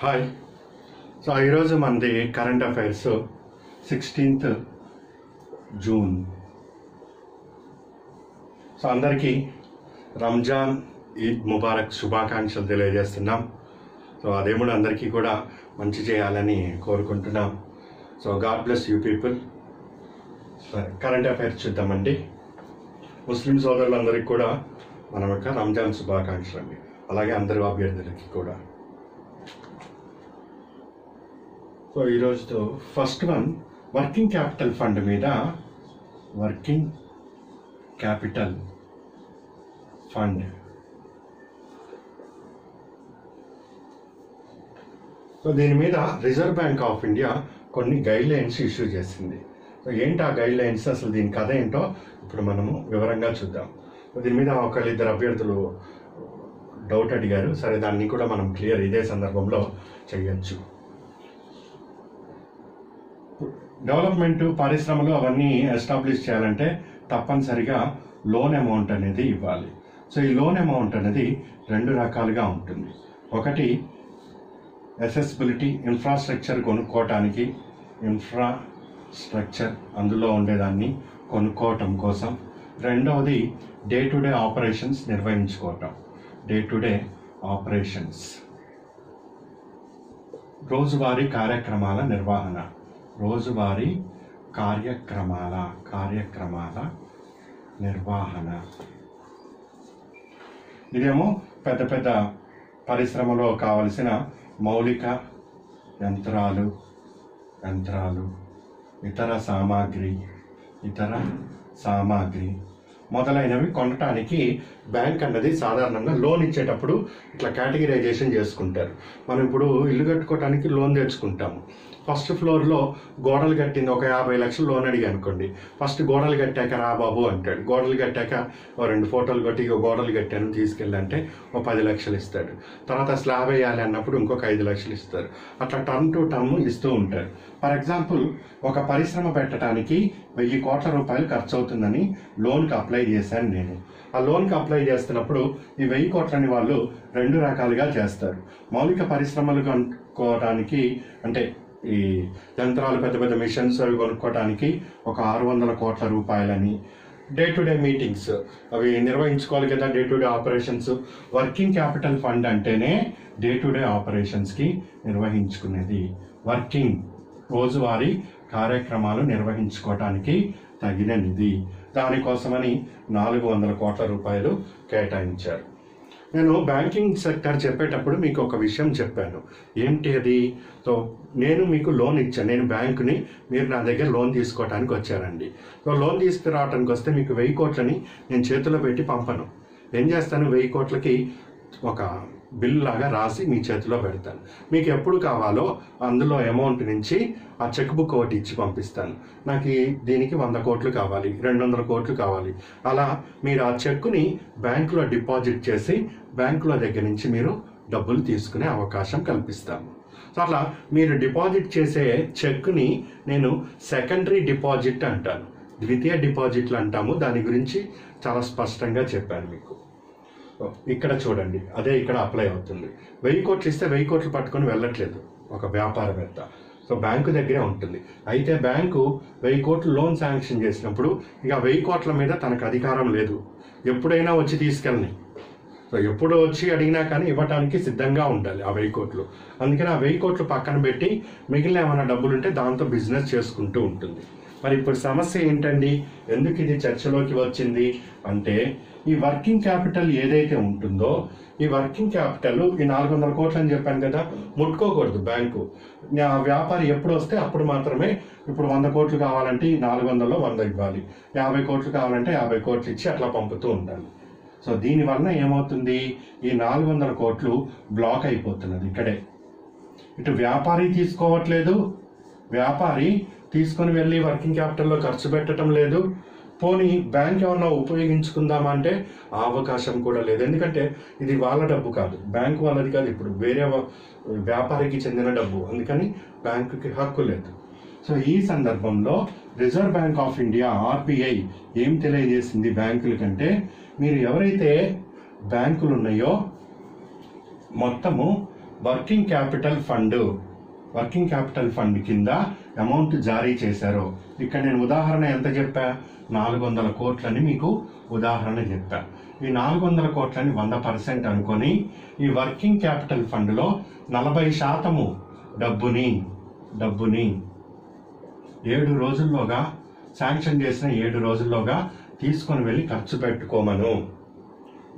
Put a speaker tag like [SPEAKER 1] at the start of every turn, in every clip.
[SPEAKER 1] Hi. So ఈరోజు మనది current affairs 16th June. So అందరికీ రంజాన్ ఈద్ ముబారక్ శుభాకాంక్షలు తెలియజేస్తున్నాం. సో ఆ దేవుడు అందరికీ కూడా మంచి చేయాలని కోరుకుంటున్నాం. So God bless you people. Current affairs చూద్దామండి. ముస్లిం సోదరులందరికీ కూడా మన యొక్క రంజాన్ శుభాకాంక్షలు అండి. అలాగే అందరు అభ్యర్థులకి కూడా. సో ఈరోజు first one, working capital fund మీద వర్కింగ్ క్యాపిటల్ ఫండ్. సో దీని మీద రిజర్వ్ బ్యాంక్ ఆఫ్ ఇండియా కొన్ని గైడ్ లైన్స్ ఇష్యూ చేసింది. సో ఏంటి ఆ గైడ్ లైన్స్, అసలు దీని కథ ఏంటో ఇప్పుడు మనము వివరంగా చూద్దాం. దీని మీద ఒకళ్ళిద్దరు అభ్యర్థులు డౌట్ అడిగారు. సరే, దాన్ని కూడా మనం క్లియర్ ఇదే సందర్భంలో చేయొచ్చు. డెవలప్మెంట్, పరిశ్రమలు అవన్నీ ఎస్టాబ్లిష్ చేయాలంటే తప్పనిసరిగా లోన్ అమౌంట్ అనేది ఇవ్వాలి. సో ఈ లోన్ అమౌంట్ అనేది రెండు రకాలుగా ఉంటుంది. ఒకటి అసెసిబిలిటీ, ఇన్ఫ్రాస్ట్రక్చర్ కొనుక్కోవటానికి, ఇన్ఫ్రాస్ట్రక్చర్ అందులో ఉండేదాన్ని కొనుక్కోవటం కోసం. రెండవది డే టు డే ఆపరేషన్స్ నిర్వహించుకోవటం. డే టు డే ఆపరేషన్స్, రోజువారీ కార్యక్రమాల నిర్వహణ. రోజువారీ కార్యక్రమాల నిర్వహణ. ఇదేమో పెద్ద పెద్ద పరిశ్రమలో కావలసిన మౌలిక యంత్రాలు, ఇతర సామాగ్రి మొదలైనవి కొనటానికి బ్యాంక్ అన్నది సాధారణంగా లోన్ ఇచ్చేటప్పుడు ఇట్లా కేటగిరైజేషన్ చేసుకుంటారు. మనం ఇప్పుడు ఇల్లు కట్టుకోవడానికి లోన్ తెచ్చుకుంటాము. ఫస్ట్ ఫ్లోర్లో గోడలు కట్టింది ఒక 50 లక్షలు లోన్ అడిగి అనుకోండి. ఫస్ట్ గోడలు కట్టాక రా బాబు అంటాడు. గోడలు కట్టాక 2 ఫోటోలు కొట్టి గోడలు కట్టాను తీసుకెళ్ళంటే 10 లక్షలు ఇస్తాడు. తర్వాత స్లాబ్ వేయాలి అన్నప్పుడు ఇంకొక 5 లక్షలు ఇస్తారు. అట్లా టర్మ్ టు టర్మ్ ఇస్తూ ఉంటారు. ఫర్ ఎగ్జాంపుల్, ఒక పరిశ్రమ పెట్టడానికి 1000 కోట్ల రూపాయలు ఖర్చు అవుతుందని లోన్కి అప్లై చేశాను నేను. ఆ లోన్కి అప్లై చేస్తున్నప్పుడు ఈ 1000 కోట్లని వాళ్ళు 2 రకాలుగా చేస్తారు. మౌలిక పరిశ్రమలు కొనుక్కోవడానికి, అంటే ఈ యంత్రాలు, పెద్ద పెద్ద మిషన్స్ అవి కొనుక్కోవడానికి ఒక 600 కోట్ల రూపాయలని. డే టు డే మీటింగ్స్ అవి నిర్వహించుకోవాలి కదా, day to day operations. Working capital fund అంటేనే డే టు డే ఆపరేషన్స్కి నిర్వహించుకునేది. వర్కింగ్, రోజువారీ కార్యక్రమాలు నిర్వహించుకోవటానికి తగిన నిధి. దానికోసమని 400 కోట్ల రూపాయలు కేటాయించారు. నేను బ్యాంకింగ్ సెక్టర్ చెప్పేటప్పుడు మీకు ఒక విషయం చెప్పాను. ఏంటి అది? సో నేను మీకు లోన్ ఇచ్చాను, నేను బ్యాంకుని, మీరు నా దగ్గర లోన్ తీసుకోవడానికి వచ్చారండి. సో లోన్ తీసుకురావడానికి వస్తే మీకు 1000 కోట్లని నేను చేతిలో పెట్టి పంపను. ఏం చేస్తాను, 1000 కోట్లకి ఒక బిల్ లాగా రాసి మీ చేతిలో పెడతాను. మీకు ఎప్పుడు కావాలో అందులో అమౌంట్ నుంచి ఆ చెక్ బుక్ ఒకటి ఇచ్చి పంపిస్తాను. నాకు దీనికి 100 కోట్లు కావాలి, 200 కోట్లు కావాలి. అలా మీరు ఆ చెక్కుని బ్యాంకులో డిపాజిట్ చేసి బ్యాంకులో దగ్గర నుంచి మీరు డబ్బులు తీసుకునే అవకాశం కల్పిస్తాము. సో అట్లా మీరు డిపాజిట్ చేసే చెక్ని నేను సెకండరీ డిపాజిట్ అంటాను, ద్వితీయ డిపాజిట్లు అంటాము. దాని గురించి చాలా స్పష్టంగా చెప్పాను మీకు. ఇక్కడ చూడండి, అదే ఇక్కడ అప్లై అవుతుంది. 1000 కోట్లు ఇస్తే 1000 కోట్లు పట్టుకొని వెళ్ళట్లేదు ఒక వ్యాపారవేత్త. సో బ్యాంకు దగ్గరే ఉంటుంది. అయితే బ్యాంకు 1000 కోట్లు లోన్ శాంక్షన్ చేసినప్పుడు ఇక 1000 కోట్ల మీద తనకు అధికారం లేదు. ఎప్పుడైనా వచ్చి తీసుకెళ్ళని, సో ఎప్పుడు వచ్చి అడిగినా కానీ ఇవ్వటానికి సిద్ధంగా ఉండాలి ఆ 1000 కోట్లు. అందుకని ఆ 1000 కోట్లు పక్కన పెట్టి మిగిలిన ఏమైనా డబ్బులు ఉంటే దాంతో బిజినెస్ చేసుకుంటూ ఉంటుంది. మరి ఇప్పుడు సమస్య ఏంటండి, ఎందుకు ఇది చర్చలోకి వచ్చింది అంటే, ఈ వర్కింగ్ క్యాపిటల్ ఏదైతే ఉంటుందో, ఈ వర్కింగ్ క్యాపిటల్ ఈ 400 కోట్లు అని చెప్పాను కదా, ముట్టుకోకూడదు బ్యాంకు. ఆ వ్యాపారి ఎప్పుడు వస్తే అప్పుడు మాత్రమే. ఇప్పుడు 100 కోట్లు కావాలంటే ఈ 400లో 100 ఇవ్వాలి, 50 కోట్లు కావాలంటే 50 కోట్లు ఇచ్చి అట్లా పంపుతూ ఉండాలి. సో దీనివల్ల ఏమవుతుంది, ఈ 400 కోట్లు బ్లాక్ అయిపోతున్నది ఇక్కడే. ఇటు వ్యాపారి తీసుకోవట్లేదు, వ్యాపారి తీసుకొని వెళ్ళి వర్కింగ్ క్యాపిటల్లో ఖర్చు పెట్టడం లేదు. పోనీ బ్యాంక్ ఏమన్నా ఉపయోగించుకుందామా అంటే ఆ అవకాశం కూడా లేదు. ఎందుకంటే ఇది వాళ్ళ డబ్బు కాదు, బ్యాంకు వాళ్ళది కాదు, ఇప్పుడు వేరే వ్యాపారికి చెందిన డబ్బు. అందుకని బ్యాంకుకి హక్కు లేదు. సో ఈ సందర్భంలో reserve bank of India RBI ఏం తెలియజేసింది బ్యాంకుల కంటే, మీరు ఎవరైతే బ్యాంకులు ఉన్నాయో మొత్తము వర్కింగ్ క్యాపిటల్ ఫండ్ కింద అమౌంట్ జారీ చేశారో, ఇక్కడ నేను ఉదాహరణ ఎంత చెప్పా, 400 కోట్లని మీకు ఉదాహరణ చెప్పా. ఈ 400 కోట్లని 100% అనుకొని ఈ వర్కింగ్ క్యాపిటల్ ఫండ్లో 40% డబ్బుని 7 రోజుల్లోగా, శాంక్షన్ చేసిన 7 రోజుల్లోగా తీసుకొని వెళ్ళి ఖర్చు పెట్టుకోమను.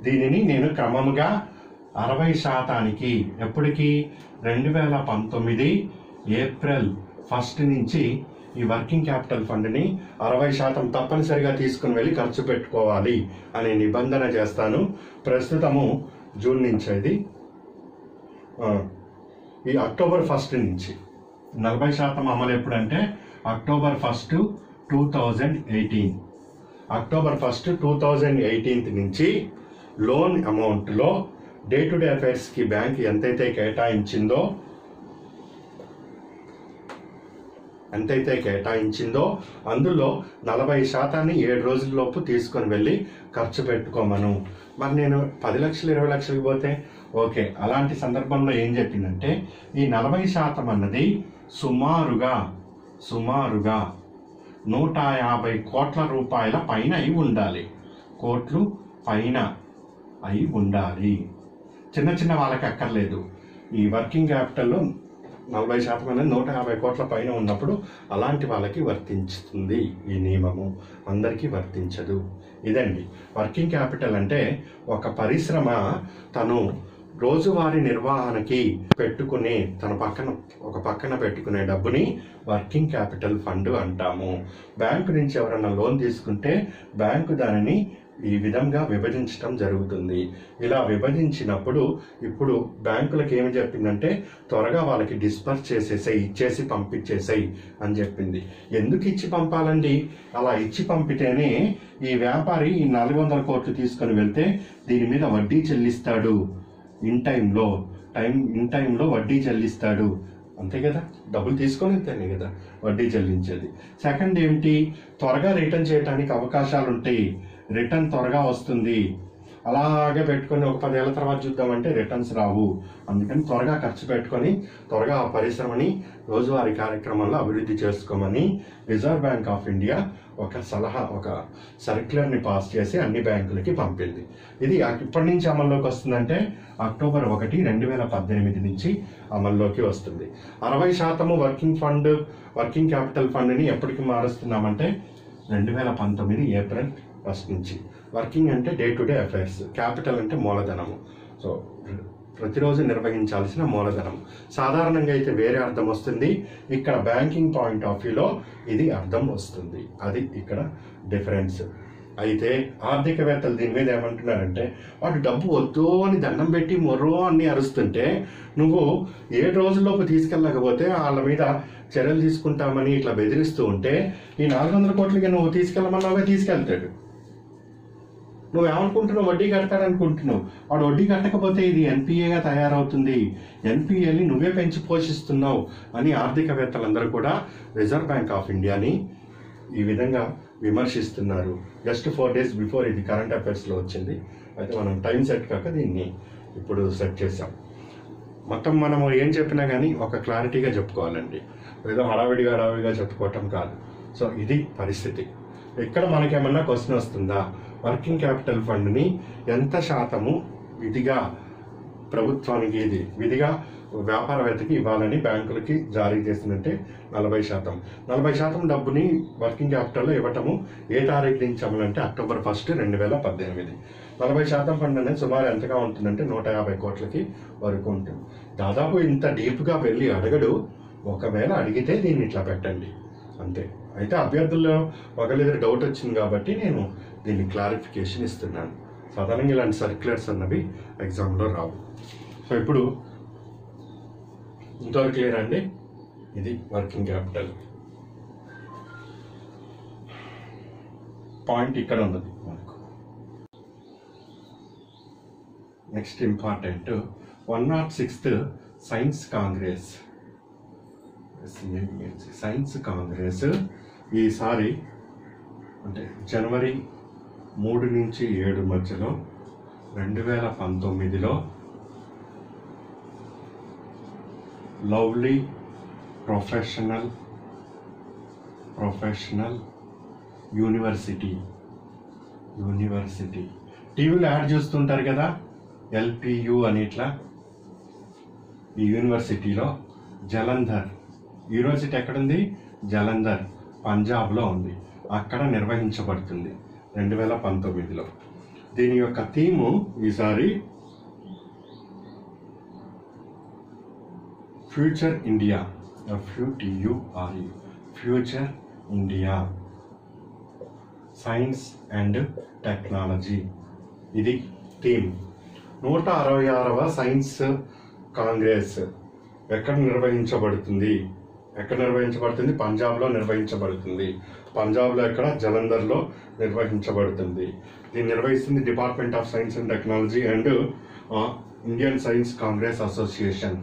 [SPEAKER 1] దీనిని నేను క్రమముగా 60%కి, ఎప్పటికీ 2019 ఏప్రిల్ 1 నుంచి ఈ వర్కింగ్ క్యాపిటల్ ఫండ్ని 60% తప్పనిసరిగా తీసుకుని వెళ్ళి ఖర్చు పెట్టుకోవాలి అనే నిబంధన చేస్తాను. ప్రస్తుతము జూన్ నుంచి, అది ఈ అక్టోబర్ 1 నుంచి 40% అమలు ఎప్పుడంటే అక్టోబర్ 1, 2018. అక్టోబర్ 1, 2018 నుంచి లోన్ అమౌంట్లో డే టు డే అఫైర్స్కి బ్యాంక్ ఎంతైతే కేటాయించిందో అందులో 40% 7 రోజుల్లోపు తీసుకొని వెళ్ళి ఖర్చు పెట్టుకోమను. మరి నేను 10 లక్షలు 20 లక్షలకి పోతే ఓకే. అలాంటి సందర్భంలో ఏం చెప్పిందంటే ఈ 40% అన్నది సుమారుగా 150 కోట్ల రూపాయల పైన అయి ఉండాలి. చిన్న వాళ్ళకి అక్కర్లేదు. ఈ వర్కింగ్ క్యాపిటల్లో 40% అనేది 150 కోట్ల పైన ఉన్నప్పుడు అలాంటి వాళ్ళకి వర్తించుతుంది ఈ నియమము, అందరికీ వర్తించదు. ఇదండి వర్కింగ్ క్యాపిటల్ అంటే ఒక పరిశ్రమ తను రోజువారీ నిర్వహణకి పెట్టుకునే ఒక పక్కన పెట్టుకునే డబ్బుని వర్కింగ్ క్యాపిటల్ ఫండ్ అంటాము. బ్యాంకు నుంచి ఎవరైనా లోన్ తీసుకుంటే బ్యాంకు దానిని ఈ విధంగా విభజించడం జరుగుతుంది. ఇలా విభజించినప్పుడు ఇప్పుడు బ్యాంకులకు ఏమి చెప్పిందంటే త్వరగా వాళ్ళకి డిస్పర్స్ చేసేసాయి, ఇచ్చేసి పంపించేసాయి అని చెప్పింది. ఎందుకు ఇచ్చి పంపాలండి? అలా ఇచ్చి పంపితేనే ఈ వ్యాపారి ఈ 400 కోట్లు తీసుకొని వెళ్తే దీని మీద వడ్డీ చెల్లిస్తాడు. ఇన్ టైంలో వడ్డీ చెల్లిస్తాడు. అంతే కదా, డబ్బులు తీసుకొని వెళ్తేనే కదా వడ్డీ చెల్లించేది. సెకండ్ ఏంటి, త్వరగా రిటర్న్ చేయడానికి అవకాశాలు ఉంటాయి, రిటర్న్ త్వరగా వస్తుంది. అలాగే పెట్టుకొని ఒక 10 ఏళ్ల తర్వాత చూద్దామంటే రిటర్న్స్ రావు. అందుకని త్వరగా ఖర్చు పెట్టుకొని త్వరగా ఆ పరిశ్రమని రోజువారీ కార్యక్రమంలో అభివృద్ధి చేసుకోమని రిజర్వ్ బ్యాంక్ ఆఫ్ ఇండియా ఒక సర్క్యులర్ని పాస్ చేసి అన్ని బ్యాంకులకి పంపింది. ఇది ఇప్పటి నుంచి అమల్లోకి వస్తుందంటే అక్టోబర్ 1, 2018 నుంచి అమల్లోకి వస్తుంది. 60% వర్కింగ్ క్యాపిటల్ ఫండ్ని ఎప్పటికి మారుస్తున్నామంటే 2019 ఏప్రిల్ 1 నుంచి. వర్కింగ్ అంటే day to day affairs, capital అంటే మూలధనము. సో ప్రతిరోజు నిర్వహించాల్సిన మూలధనం. సాధారణంగా అయితే వేరే అర్థం వస్తుంది, ఇక్కడ బ్యాంకింగ్ పాయింట్ ఆఫ్ వ్యూలో ఇది అర్థం వస్తుంది. అది ఇక్కడ డిఫరెన్స్. అయితే ఆర్థికవేత్తలు దీని మీద ఏమంటున్నారంటే వాడు డబ్బు వద్దు అని దండం పెట్టి మొర్రో అని అరుస్తుంటే నువ్వు 7 రోజుల్లోపు తీసుకెళ్ళకపోతే వాళ్ళ మీద చర్యలు తీసుకుంటామని ఇట్లా బెదిరిస్తూ ఉంటే ఈ 400 కోట్లకి నువ్వు తీసుకెళ్ళమన్నావుగా తీసుకెళ్తాడు. నువ్వేమనుకుంటున్నావు, వడ్డీ కడతాడనుకుంటున్నావు. వాడు వడ్డీ కట్టకపోతే ఇది ఎన్పిఏగా తయారవుతుంది, ఎన్పిఏని నువ్వే పెంచి పోషిస్తున్నావు అని ఆర్థికవేత్తలందరూ కూడా రిజర్వ్ బ్యాంక్ ఆఫ్ ఇండియాని ఈ విధంగా విమర్శిస్తున్నారు. జస్ట్ 4 days బిఫోర్ ఇది కరెంట్ అఫైర్స్లో వచ్చింది. అయితే మనం టైం సెట్ కాక దీన్ని ఇప్పుడు సెట్ చేసాం. మొత్తం మనము ఏం చెప్పినా కానీ ఒక క్లారిటీగా చెప్పుకోవాలండి, ఏదో హడావిడిగా చెప్పుకోవటం కాదు. సో ఇది పరిస్థితి. ఇక్కడ మనకేమన్నా క్వశ్చన్ వస్తుందా, వర్కింగ్ క్యాపిటల్ ఫండ్ని ఎంత శాతము విధిగా ప్రభుత్వానికి విధిగా వ్యాపారవేత్తకి ఇవ్వాలని బ్యాంకులకి జారీ చేసిందంటే 40%. 40% డబ్బుని వర్కింగ్ క్యాపిటల్లో ఇవ్వటము ఏ తారీఖు నుంచి అమలంటే అక్టోబర్ 1, 2018. 40% ఫండ్ అనేది సుమారు ఎంతగా ఉంటుందంటే 150 కోట్లకి వరకు ఉంటుంది. దాదాపు ఇంత డీప్గా వెళ్ళి అడగడు. ఒకవేళ అడిగితే దీన్ని ఇట్లా పెట్టండి అంతే. అయితే అభ్యర్థుల్లో ఒకళ్ళిద్దరు డౌట్ వచ్చింది కాబట్టి నేను దీన్ని క్లారిఫికేషన్ ఇస్తున్నాను. సాధారణంగా ఇలాంటి సర్క్యులర్స్ అన్నవి ఎగ్జామ్లో రావు. సో ఇప్పుడు ఇంతవరకు క్లియర్ అండి. ఇది వర్కింగ్ క్యాపిటల్ పాయింట్ ఇక్కడ ఉన్నది మనకు. Next important 106th science Congress ఈసారి అంటే జనవరి 3 నుంచి 7 మధ్యలో 2019లో లవ్లీ ప్రొఫెషనల్ యూనివర్సిటీ. టీవీలో యాడ్ చూస్తుంటారు కదా, LPU అని. ఇట్లా ఈ యూనివర్సిటీలో జలంధర్ యూనివర్సిటీ ఎక్కడుంది? జలంధర్, పంజాబ్లో ఉంది. అక్కడ నిర్వహించబడుతుంది 2019లో. దీని యొక్క థీము ఈసారి future India, FUTURE, future India, science and technology. ఇది థీమ్. 166వ సైన్స్ కాంగ్రెస్ ఎక్కడ నిర్వహించబడుతుంది? పంజాబ్లో నిర్వహించబడుతుంది. పంజాబ్లో ఎక్కడ? జలంధర్లో నిర్వహించబడుతుంది. దీన్ని నిర్వహిస్తుంది department of science and technology and Indian science Congress association.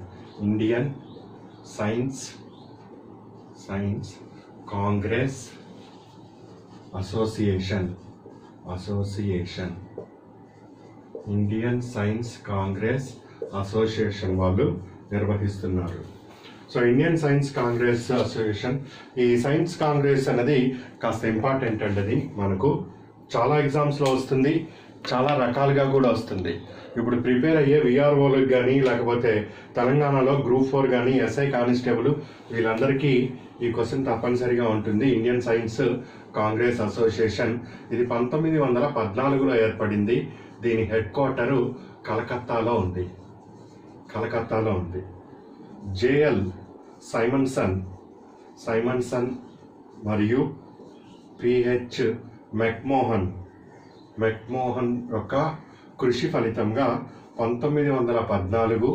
[SPEAKER 1] Indian science Congress association. Indian science Congress association వాళ్ళు నిర్వహిస్తున్నారు. So Indian science Congress association, ఈ సైన్స్ కాంగ్రెస్ అనేది కాస్త ఇంపార్టెంట్ అండి. అది మనకు చాలా ఎగ్జామ్స్లో వస్తుంది, చాలా రకాలుగా కూడా వస్తుంది. ఇప్పుడు ప్రిపేర్ అయ్యే VROలకు కానీ, లేకపోతే తెలంగాణలో Group 4 కానీ, SI కానిస్టేబుల్, వీళ్ళందరికీ ఈ క్వశ్చన్ తప్పనిసరిగా ఉంటుంది. ఇండియన్ సైన్స్ కాంగ్రెస్ అసోసియేషన్ ఇది 1914లో ఏర్పడింది. దీని హెడ్ క్వార్టరు కలకత్తాలో ఉంది. JL సైమన్సన్ మరియు PH మెక్మోహన్ యొక్క కృషి ఫలితంగా 1914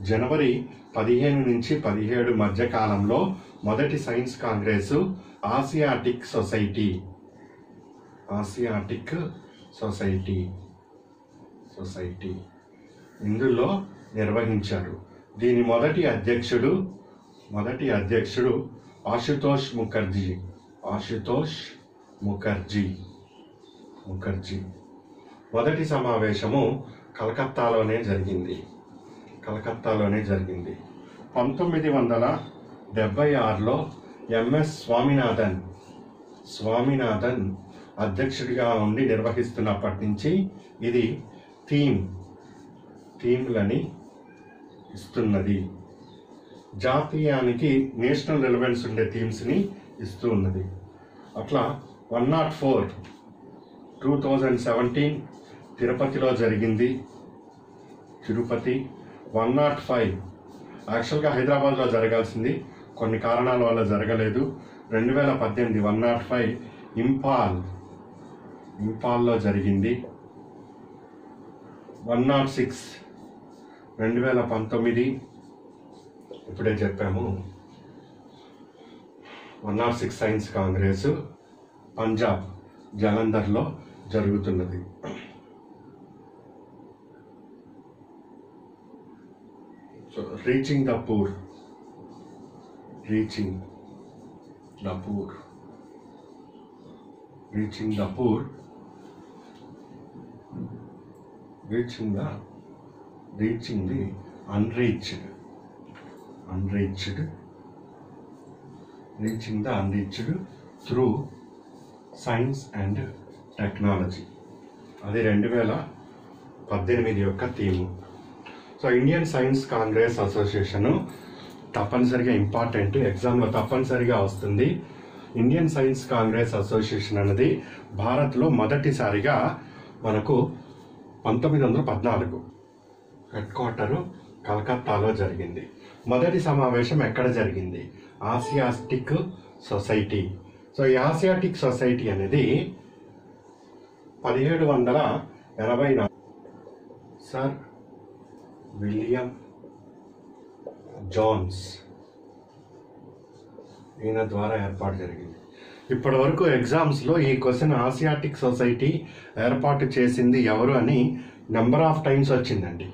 [SPEAKER 1] జనవరి 15 నుంచి 17 మధ్య కాలంలో మొదటి సైన్స్ కాంగ్రెస్ ఆసియాటిక్ సొసైటీ ఇందులో నిర్వహించారు. దీని మొదటి అధ్యక్షుడు ఆశుతోష్ ముఖర్జీ. మొదటి సమావేశము కలకత్తాలోనే జరిగింది. 1976లో MS స్వామినాథన్ అధ్యక్షుడిగా ఉండి నిర్వహిస్తున్నప్పటి నుంచి ఇది థీమ్లని ఇస్తున్నది. జాతీయానికి నేషనల్ రిలవెన్స్ ఉండే థీమ్స్ని ఇస్తూ ఉన్నది. అట్లా 104 2017 తిరుపతిలో జరిగింది. 105 యాక్చువల్గా హైదరాబాద్లో జరగాల్సింది, కొన్ని కారణాల వల్ల జరగలేదు. 2018 105 ఇంపాల్లో జరిగింది. 106 2019 ఇప్పుడే చెప్పాము. 106 సైన్స్ కాంగ్రెస్ పంజాబ్ జలంధర్లో జరుగుతున్నది. So reaching the poor reaching the unreached, reaching the unreached through science and technology. అది 2018 యొక్క theme. So Indian science Congress association తప్పనిసరిగా ఇంపార్టెంట్, ఎగ్జామ్లో తప్పనిసరిగా వస్తుంది. ఇండియన్ సైన్స్ కాంగ్రెస్ అసోసియేషన్ అనేది భారత్లో మొదటిసారిగా మనకు 1914 హెడ్ క్వార్టరు కలకత్తాలో జరిగింది. మొదటి సమావేశం ఎక్కడ జరిగింది? Asiatic society. సో ఈ ఆసియాటిక్ సొసైటీ అనేది 1784 సర్ విలియం జోన్స్ ఈయన ద్వారా ఏర్పాటు జరిగింది. ఇప్పటి వరకు ఎగ్జామ్స్లో ఈ క్వశ్చన్ ఆసియాటిక్ సొసైటీ ఏర్పాటు చేసింది ఎవరు అని నెంబర్ ఆఫ్ టైమ్స్ వచ్చిందండి,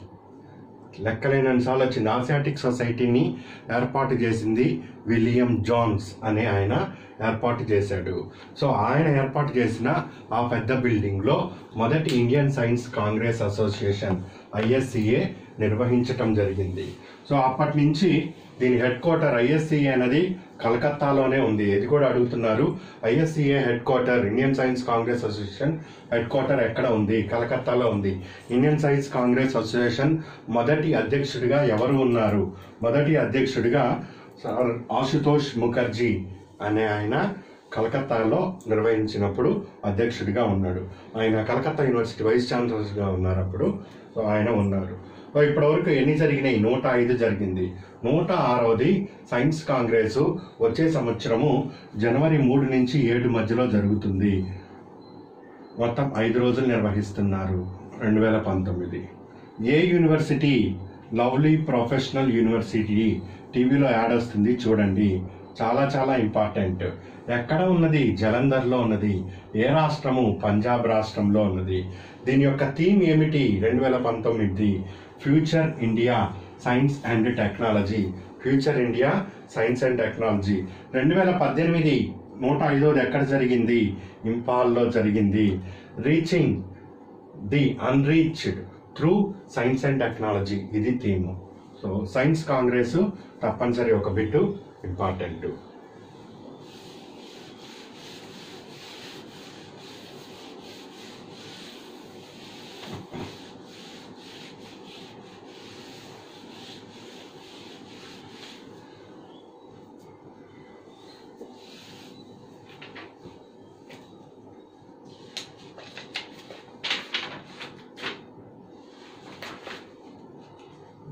[SPEAKER 1] లెక్కలేనన్ని సార్లు వచ్చింది. ఆసియాటిక్ సొసైటీని ఏర్పాటు చేసింది విలియం జోన్స్ అనే ఆయన ఏర్పాటు చేశాడు. సో ఆయన ఏర్పాటు చేసిన ఆ పెద్ద బిల్డింగ్లో మొదటి Indian science Congress association ISCA నిర్వహించటం జరిగింది. సో అప్పటి నుంచి దీని హెడ్ క్వార్టర్ ISCA అనేది కలకత్తాలోనే ఉంది. ఇది కూడా అడుగుతున్నారు, ISCA head quarter, Indian science Congress association head quarter ఎక్కడ ఉంది? కలకత్తాలో ఉంది. ఇండియన్ సైన్స్ కాంగ్రెస్ అసోసియేషన్ మొదటి అధ్యక్షుడిగా ఎవరు ఉన్నారు? మొదటి అధ్యక్షుడిగా ఆశుతోష్ ముఖర్జీ అనే ఆయన కలకత్తాలో నిర్వహించినప్పుడు అధ్యక్షుడిగా ఉన్నాడు. ఆయన కలకత్తా యూనివర్సిటీ వైస్ ఛాన్సలర్గా ఉన్నారు అప్పుడు. సో ఆయన ఉన్నారు. ఇప్పటివరకు ఎన్ని జరిగినాయి? 105 జరిగింది. 106వది సైన్స్ కాంగ్రెస్ వచ్చే సంవత్సరము జనవరి 3 నుంచి 7 మధ్యలో జరుగుతుంది. మొత్తం 5 రోజులు నిర్వహిస్తున్నారు 2019. ఏ యూనివర్సిటీ? Lovely professional university. టీవీలో యాడ్ వస్తుంది చూడండి, చాలా చాలా ఇంపార్టెంట్. ఎక్కడ ఉన్నది? జలంధర్లో ఉన్నది. ఏ రాష్ట్రము? పంజాబ్ రాష్ట్రంలో ఉన్నది. దీని యొక్క థీమ్ ఏమిటి? 2019 future India science and technology. Future India science and technology. 2018 105వది ఎక్కడ జరిగింది? ఇంపాల్లో జరిగింది. Reaching the unreached through science and technology, ఇది థీమ్. సో సైన్స్ కాంగ్రెస్ తప్పనిసరి ఒక బిట్టు ఇంపార్టెంట్.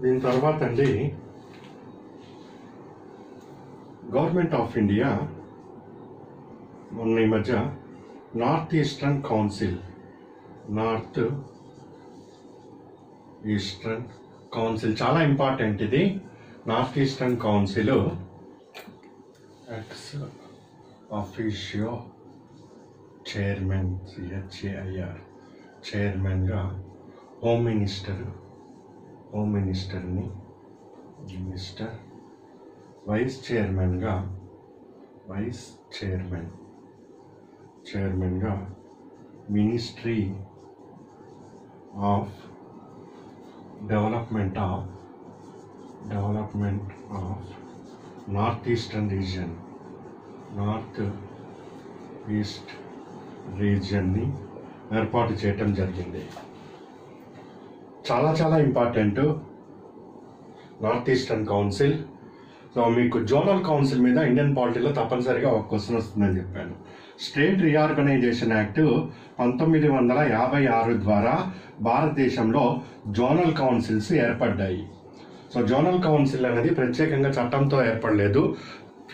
[SPEAKER 1] దీని తర్వాత అండి, గవర్నమెంట్ ఆఫ్ ఇండియా మొన్న ఈ మధ్య నార్త్ ఈస్టర్న్ కౌన్సిల్ చాలా ఇంపార్టెంట్. ఇది north eastern council ex officio chairman CHAIR చైర్మన్గా హోమ్ మినిస్టర్ని వైస్ చైర్మన్గా ministry of development of north east రీజియన్ని ఏర్పాటు చేయటం జరిగింది. చాలా చాలా important north eastern council. So మీకు జోనల్ కౌన్సిల్ మీద ఇండియన్ పాలిటీలో తప్పనిసరిగా ఒక క్వశ్చన్ వస్తుందని చెప్పాను. స్టేట్ రీఆర్గనైజేషన్ యాక్ట్ 1956 ద్వారా భారతదేశంలో జోనల్ కౌన్సిల్స్ ఏర్పడ్డాయి. సో జోనల్ కౌన్సిల్ అనేది ప్రత్యేకంగా చట్టంతో ఏర్పడలేదు.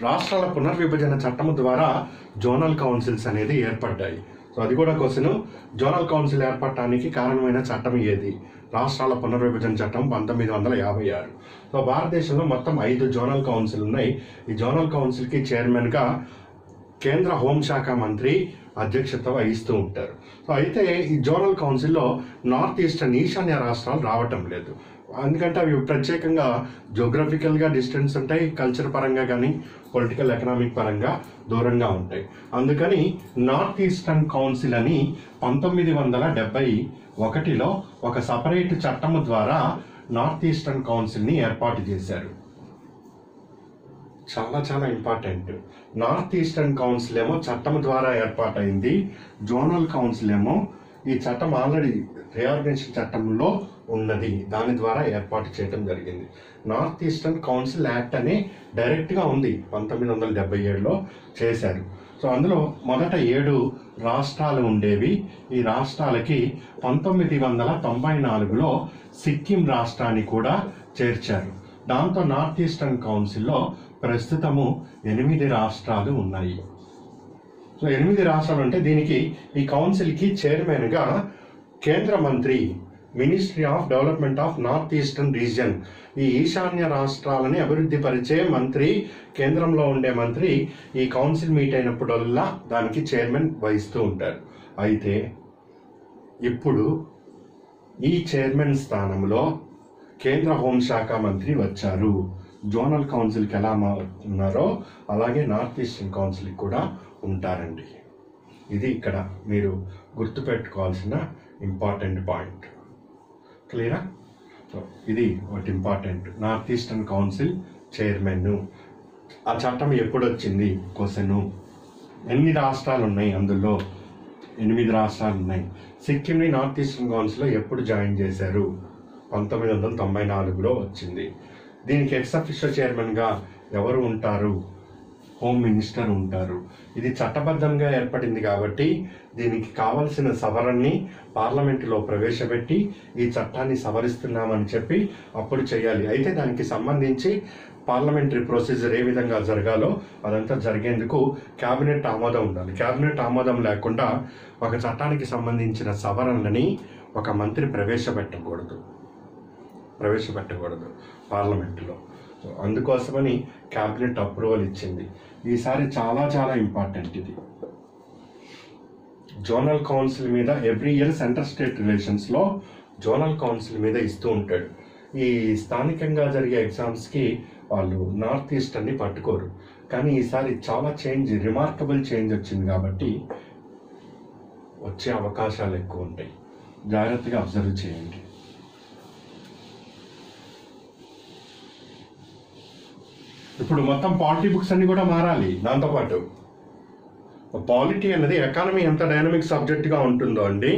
[SPEAKER 1] రాష్ట్రాల పునర్విభజన చట్టం ద్వారా జోనల్ కౌన్సిల్స్ అనేది ఏర్పడ్డాయి. సో అది కూడా క్వశ్చన్. జోనల్ కౌన్సిల్ ఏర్పడటానికి కారణమైన చట్టం ఏది? రాష్ట్రాల పునర్విభజన చట్టం 1956. సో భారతదేశంలో మొత్తం 5 జోనల్ కౌన్సిల్ ఉన్నాయి. ఈ జోనల్ కౌన్సిల్కి చైర్మన్గా కేంద్ర హోంశాఖ మంత్రి అధ్యక్షత వహిస్తూ ఉంటారు. సో అయితే ఈ జోనల్ కౌన్సిల్లో నార్త్ ఈస్టర్న్ ఈశాన్య రాష్ట్రాలు రావటం లేదు. ఎందుకంటే అవి ప్రత్యేకంగా జోగ్రఫికల్గా డిస్టెన్స్ ఉంటాయి, కల్చర్ పరంగా కానీ పొలిటికల్ ఎకనామిక్ పరంగా దూరంగా ఉంటాయి. అందుకని నార్త్ ఈస్టర్న్ కౌన్సిల్ అని 1971లో ఒక సపరేట్ చట్టము ద్వారా నార్త్ ఈస్టర్న్ కౌన్సిల్ని ఏర్పాటు చేశారు. చాలా చాలా ఇంపార్టెంట్. నార్త్ ఈస్టర్న్ కౌన్సిల్ ఏమో చట్టం ద్వారా ఏర్పాటైంది. జోనల్ కౌన్సిల్ ఏమో ఈ చట్టం ఆల్రెడీ రీఆర్గనైజేషన్ చట్టంలో ఉన్నది, దాని ద్వారా ఏర్పాటు చేయడం జరిగింది. నార్త్ ఈస్టర్న్ కౌన్సిల్ యాక్ట్ అని డైరెక్ట్గా ఉంది, 1977లో చేశారు. సో అందులో మొదట 7 రాష్ట్రాలు ఉండేవి. ఈ రాష్ట్రాలకి 1994లో సిక్కిం రాష్ట్రాన్ని కూడా చేర్చారు. దాంతో నార్త్ ఈస్టర్న్ కౌన్సిల్లో ప్రస్తుతము 8 రాష్ట్రాలు ఉన్నాయి. సో 8 రాష్ట్రాలు అంటే దీనికి ఈ కౌన్సిల్కి చైర్మన్గా కేంద్ర మంత్రి, ministry of development of north eastern region, ఈ ఈశాన్య రాష్ట్రాలని అభివృద్ధి పరిచే మంత్రి, కేంద్రంలో ఉండే మంత్రి ఈ కౌన్సిల్ మీట్ అయినప్పుడల్లా దానికి చైర్మన్ వహిస్తూ ఉంటారు. అయితే ఇప్పుడు ఈ చైర్మన్ స్థానంలో కేంద్ర హోంశాఖ మంత్రి వచ్చారు. జోనల్ కౌన్సిల్కి ఎలా ఉన్నారో అలాగే నార్త్ ఈస్టర్న్ కౌన్సిల్కి కూడా ఉంటారండి. ఇది ఇక్కడ మీరు గుర్తుపెట్టుకోవాల్సిన ఇంపార్టెంట్ పాయింట్. క్లియరా? సో ఇది ఒకటి important. North eastern council chairman. ఆ చట్టం ఎప్పుడు వచ్చింది క్వశ్చన్. ఎన్ని రాష్ట్రాలు ఉన్నాయి? అందులో 8 రాష్ట్రాలు ఉన్నాయి. సిక్కింని నార్త్ ఈస్టర్న్ కౌన్సిల్లో ఎప్పుడు జాయిన్ చేశారు? 1994లో వచ్చింది. దీనికి ఎక్స్ అఫీషియల్ చైర్మన్గా ఎవరు ఉంటారు? హోమ్ మినిస్టర్ ఉంటారు. ఇది చట్టబద్ధంగా ఏర్పడింది కాబట్టి దీనికి కావలసిన సవరణని పార్లమెంటులో ప్రవేశపెట్టి ఈ చట్టాన్ని సవరిస్తున్నామని చెప్పి అప్పుడు చేయాలి. అయితే దానికి సంబంధించి పార్లమెంటరీ ప్రొసీజర్ ఏ విధంగా జరగాలో అదంతా జరిగేందుకు క్యాబినెట్ ఆమోదం ఉండాలి. క్యాబినెట్ ఆమోదం లేకుండా ఒక చట్టానికి సంబంధించిన సవరణలని ఒక మంత్రి ప్రవేశపెట్టకూడదు పార్లమెంటులో. సో అందుకోసమని క్యాబినెట్ అప్రూవల్ ఇచ్చింది. ఈసారి చాలా చాలా ఇంపార్టెంట్ ఇది. జోనల్ కౌన్సిల్ మీద ఎవ్రీ ఇయర్ సెంటర్ స్టేట్ రిలేషన్స్లో జోనల్ కౌన్సిల్ మీద ఇస్తూ ఉంటాడు. ఈ స్థానికంగా జరిగే ఎగ్జామ్స్కి వాళ్ళు నార్త్ ఈస్టర్న్ని పట్టుకోరు. కానీ ఈసారి చాలా రిమార్కబుల్ చేంజ్ వచ్చింది కాబట్టి వచ్చే అవకాశాలు ఎక్కువ ఉంటాయి. జాగ్రత్తగా అబ్జర్వ్ చేయండి. ఇప్పుడు మొత్తం పాలిటీ బుక్స్ అన్ని కూడా మారాలి. దాంతోపాటు పాలిటీ అనేది ఎకానమీ ఎంత డైనమిక్ సబ్జెక్ట్గా ఉంటుందో అండి,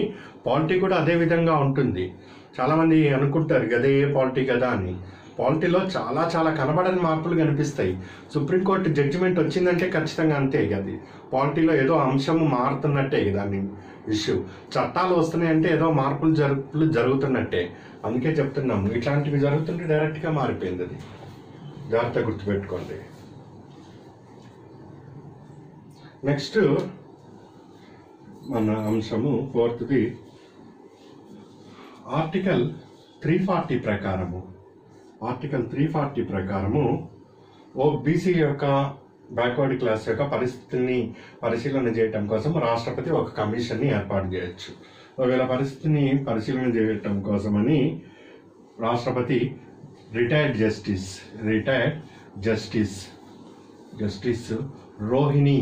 [SPEAKER 1] పాలిటీ కూడా అదే విధంగా ఉంటుంది. చాలామంది అనుకుంటారు గదే పాలిటీ కదా అని. పాలిటీలో చాలా చాలా కనబడని మార్పులు కనిపిస్తాయి. సుప్రీంకోర్టు జడ్జిమెంట్ వచ్చిందంటే ఖచ్చితంగా అంతే అది. పాలిటీలో ఏదో అంశం మారుతున్నట్టే దాని ఇష్యూ. చట్టాలు వస్తున్నాయంటే ఏదో మార్పులు జరుగుతున్నట్టే. అందుకే చెప్తున్నాము, ఇట్లాంటివి జరుగుతుంటే డైరెక్ట్గా మారిపోయింది అది. జాగ్రత్త గుర్తుపెట్టుకోండి. నెక్స్ట్ మన అంశము 4th ఆర్టికల్ 340 ప్రకారము ఓబీసీ యొక్క బ్యాక్వర్డ్ క్లాస్ యొక్క పరిస్థితిని పరిశీలన చేయటం కోసం రాష్ట్రపతి ఒక కమిషన్ని ఏర్పాటు చేయొచ్చు. ఒకవేళ పరిస్థితిని పరిశీలన చేయటం కోసమని రాష్ట్రపతి రిటైర్డ్ జస్టిస్ రోహిణి,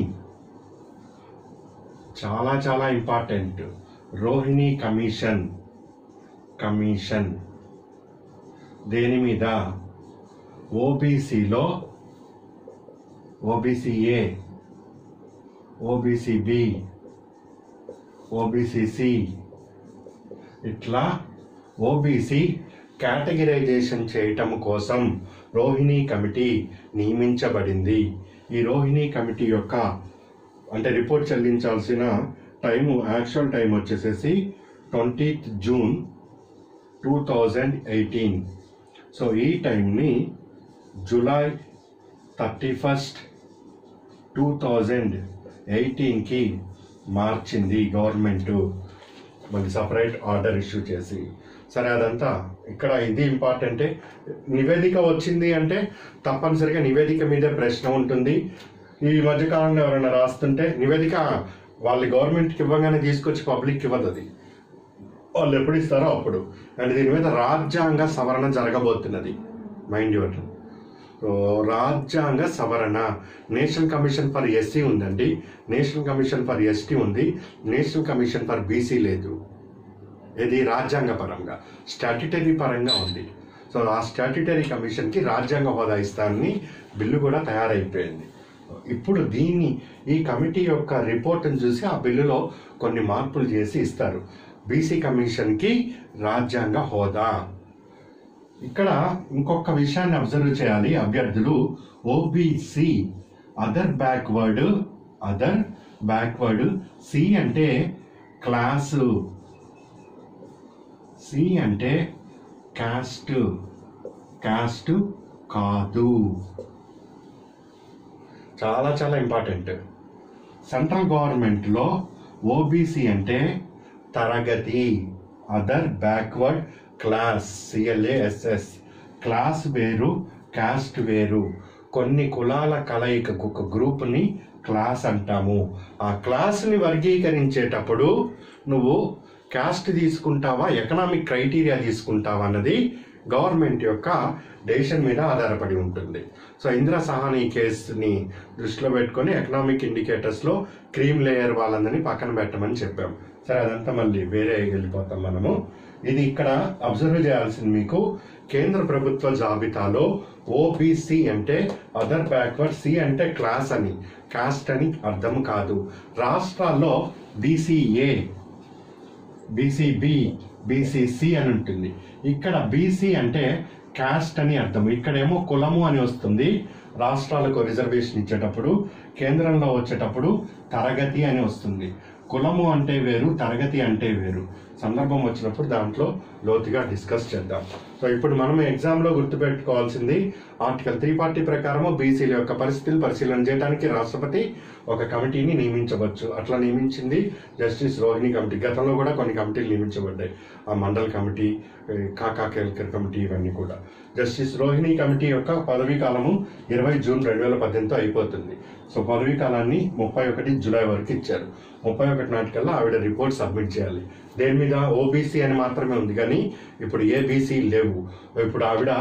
[SPEAKER 1] చాలా చాలా ఇంపార్టెంట్, రోహిణి కమిషన్ దేని మీద? ఓబీసీలో ఓబీసీఏ, ఓబీసీబి, ఓబీసీసి ఇట్లా ఓబీసీ కేటగిరైజేషన్ చేయటం కోసం రోహిణి కమిటీ నియమించబడింది. ఈ రోహిణి కమిటీ యొక్క రిపోర్ట్ చెల్లించాల్సిన యాక్చువల్ టైం వచ్చేసేసి 20th June 2018. సో ఈ టైంని July 31st 2018కి మార్చింది గవర్నమెంట్, మళ్ళీ సపరేట్ ఆర్డర్ ఇష్యూ చేసి. సరే, అదంతా ఇక్కడ ఇది ఇంపార్టెంటే. నివేదిక వచ్చింది అంటే తప్పనిసరిగా నివేదిక మీదే ప్రశ్న ఉంటుంది. ఈ మధ్యకాలంలో ఎవరైనా రాస్తుంటే నివేదిక వాళ్ళు గవర్నమెంట్కి ఇవ్వగానే తీసుకొచ్చి పబ్లిక్కి ఇవ్వదు. అది వాళ్ళు ఎప్పుడు ఇస్తారో అప్పుడు. అండ్ దీని మీద రాజ్యాంగ సవరణ జరగబోతున్నది. Mind your. రాజ్యాంగ సవరణ. నేషనల్ కమిషన్ ఫర్ ఎస్సీ ఉందండి, నేషనల్ కమిషన్ ఫర్ ఎస్టీ ఉంది, నేషనల్ కమిషన్ ఫర్ బీసీ లేదు. ఇది రాజ్యాంగ పరంగా, స్టాట్యుటరీ పరంగా ఉంది. సో ఆ స్టాట్యుటరీ కమిషన్కి రాజ్యాంగ హోదా ఇస్తానని బిల్లు కూడా తయారైపోయింది. ఇప్పుడు ఈ కమిటీ యొక్క రిపోర్ట్ని చూసి ఆ బిల్లులో కొన్ని మార్పులు చేసి ఇస్తారు. బీసీ కమిషన్కి రాజ్యాంగ హోదా. ఇక్కడ ఇంకొక విషయాన్ని అబ్జర్వ్ చేయాలి అభ్యర్థులు. ఓబీసీ అదర్ బ్యాక్వర్డ్, సి అంటే క్లాసు, సి అంటే కాస్ట్ కాదు. చాలా చాలా ఇంపార్టెంట్. సెంట్రల్ గవర్నమెంట్లో ఓబీసీ అంటే తరగతి, other backward class, CLASS. Class వేరు, కాస్ట్ వేరు. కొన్ని కులాల కలయికకు ఒక గ్రూప్ని క్లాస్ అంటాము. ఆ క్లాస్ని వర్గీకరించేటప్పుడు నువ్వు కాస్ట్ తీసుకుంటావా, ఎకనామిక్ క్రైటీరియా తీసుకుంటావా అన్నది గవర్నమెంట్ యొక్క డెసిషన్ మీద ఆధారపడి ఉంటుంది. సో ఇందిరా సహాని కేసుని దృష్టిలో పెట్టుకొని ఎకనామిక్ ఇండికేటర్స్లో క్రీమ్ లేయర్ వాళ్ళందరినీ పక్కన పెట్టమని చెప్పాం. సరే, అదంతా మళ్ళీ వేరే వెళ్ళిపోతాం మనము. ఇది ఇక్కడ అబ్జర్వ్ చేయాల్సింది మీకు, కేంద్ర ప్రభుత్వ జాబితాలో ఓబీసీ అంటే అదర్ బ్యాక్వర్డ్, సి అంటే క్లాస్ అని, కాస్ట్ అని అర్థం కాదు. రాష్ట్రాల్లో బీసీఏ, బీసీబీ, బీసీసీ అని ఉంటుంది. ఇక్కడ బీసీ అంటే కాస్ట్ అని అర్థం. ఇక్కడేమో కులము అని వస్తుంది రాష్ట్రాలకు రిజర్వేషన్ ఇచ్చేటప్పుడు, కేంద్రంలో వచ్చేటప్పుడు తరగతి అని వస్తుంది. కులము అంటే వేరు, తరగతి అంటే వేరు. సందర్భం వచ్చినప్పుడు దాంట్లో లోతుగా డిస్కస్ చేద్దాం. సో ఇప్పుడు మనం ఎగ్జామ్లో గుర్తుపెట్టుకోవాల్సింది, ఆర్టికల్ 340 ప్రకారము బీసీల యొక్క పరిస్థితులు పరిశీలన చేయడానికి రాష్ట్రపతి ఒక కమిటీని నియమించవచ్చు. అట్లా నియమించింది జస్టిస్ రోహిణి కమిటీ. గతంలో కూడా కొన్ని కమిటీలు నియమించబడ్డాయి, ఆ మండల్ కమిటీ, కాకా కేల్కర్ కమిటీ, ఇవన్నీ కూడా. జస్టిస్ రోహిణి కమిటీ యొక్క పదవీ కాలము 20 జూన్ 2018తో అయిపోతుంది. సో పదవీ కాలాన్ని 31 జూలై వరకు ఇచ్చారు. 31 నాటికల్లా ఆవిడ రిపోర్ట్ సబ్మిట్ చేయాలి. దేని మీద? ఓబీసీ అని మాత్రమే ఉంది, కానీ ఇప్పుడు ఏబీసీ లేవు. ఇప్పుడు ఆవిడ